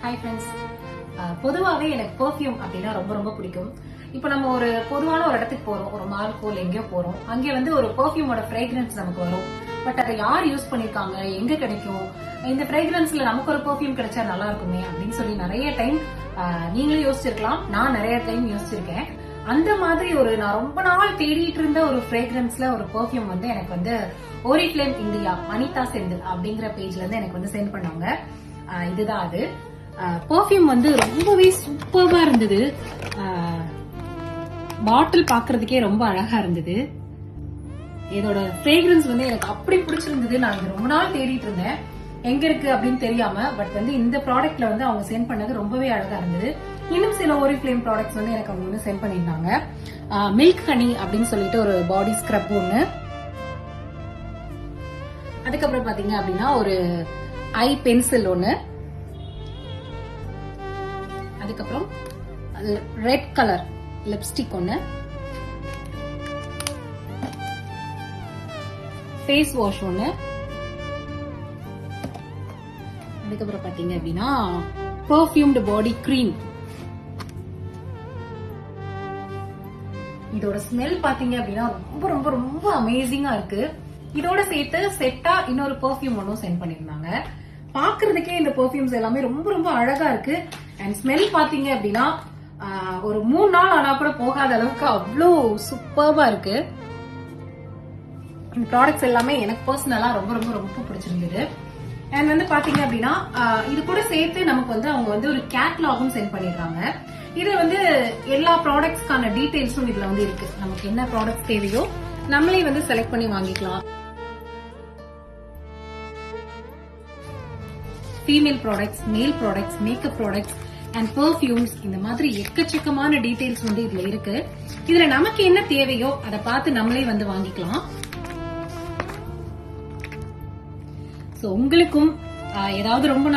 Hi friends. பொதுவாகவே எனக்கு perfume அப்படின்னா ரொம்ப ரொம்ப பிடிக்கும். இப்போ நம்ம ஒரு பொதுவான ஒரு இடத்துக்கு போறோம், ஒரு மால்கோ இல்லை எங்கேயோ போறோம், அங்கே வந்து ஒரு பெர்ஃப்யூமோட ஃப்ரேக்ரன்ஸ் நமக்கு வரும். பட் அதை யார் யூஸ் பண்ணிருக்காங்க, எங்க கிடைக்கும், இந்த ஃப்ரேக்ரன்ஸ்ல நமக்கு ஒரு பெர்ஃப்யூம் கிடைச்சா நல்லா இருக்குமே அப்படின்னு சொல்லி நிறைய டைம் நீங்களே யோசிச்சிருக்கலாம். நான் நிறைய டைம் யோசிச்சிருக்கேன். அந்த மாதிரி நான் ரொம்ப நாள் தேடிட்டு இருந்த ஒரு ஃப்ரேக்ரன்ஸ்ல ஒரு பெர்ஃப்யூம் வந்து எனக்கு வந்து ஓரிஃப்ளேம் இந்தியா அனிதா செந்தில் அப்படிங்கிற பேஜ்ல இருந்து எனக்கு வந்து சென்ட் பண்ணாங்க. இதுதான் அது. பெர்ஃப்யூம் வந்து ரொம்பவே சூப்பர்வா இருந்தது. பாட்டில் பாக்குறதுக்கே ரொம்ப அழகா இருந்தது. இதோட ஃப்ரேக்ரன்ஸ் வந்து எனக்கு அப்படி பிடிச்சிருந்தது. நான் இது ரொம்ப நாள் தேடிட்டு இருந்தேன், எங்க இருக்கு அப்படின்னு தெரியாம. பட் வந்து இந்த ப்ராடக்ட்ல வந்து அவங்க சென்ட் பண்ணது ரொம்பவே அழகா இருந்தது. இன்னும் சில ஓரிஃப்ளேம் ப்ராடக்ட்ஸ் வந்து எனக்கு அவங்க வந்து சென்ட் பண்ணிருந்தாங்க. மில்க் ஹனி அப்படின்னு சொல்லிட்டு ஒரு பாடி ஸ்க்ரப் ஒண்ணு. அதுக்கப்புறம் பாத்தீங்க அப்படின்னா ஒரு ஐ பென்சில் ஒண்ணு. அதுக்கப்புறம் ரெட் கலர் லிப்ஸ்டிக் ஒண்ணு. ஃபேஸ் வாஷ் ஒண்ணு. அதுக்கப்புறம் பாத்தீங்க அப்படின்னா பெர்ஃப்யூம்டு பாடி கிரீம். இதோட ஸ்மெல் பாத்தீங்க அப்படின்னா ரொம்ப ரொம்ப ரொம்ப அமேசிங்கா இருக்கு. இதோட சேர்த்து செட்டா இன்னொரு பெர்ஃப்யூம் ஒன்னும் சென்ட் பண்ணிருந்தாங்க. பாக்குறதுக்கே இந்த பெர்ஃப்யூம்ஸ் எல்லாமே ரொம்ப ரொம்ப அழகா இருக்கு. அண்ட் ஸ்மெல் பாத்தீங்க அப்படின்னா ஒரு 3 நாள் ஆனா கூட போகாத அளவுக்கு அவ்வளோ சூப்பர்வா இருக்கு. இந்த ப்ராடக்ட்ஸ் எல்லாமே எனக்கு பர்சனலா ரொம்ப ரொம்ப ரொம்ப பிடிச்சிருந்தது. அண்ட் வந்து பாத்தீங்க அப்படின்னா இது கூட சேர்த்து நமக்கு வந்து அவங்க வந்து ஒரு கேட்லாகும் சென்ட் பண்ணிடுறாங்க. இது வந்து எல்லா ப்ராடக்ட்ஸ்க்கான டீடைல்ஸும் இதுல வந்து இருக்கு. நமக்கு என்ன ப்ராடக்ட்ஸ் தேவையோ நம்மளே வந்து செலக்ட் பண்ணி வாங்கிக்கலாம். ஃபீமேல் ப்ராடக்ட்ஸ், மேல் products, makeup products and perfumes, இந்த மாதிரி எக்கச்சக்கமான டீடைல்ஸ் வந்து இதுல இருக்கு. இதுல நமக்கு என்ன தேவையோ அதை பார்த்து நம்மளே வந்து வாங்கிக்கலாம். சோ உங்களுக்கும் ஏதாவது ரொம்ப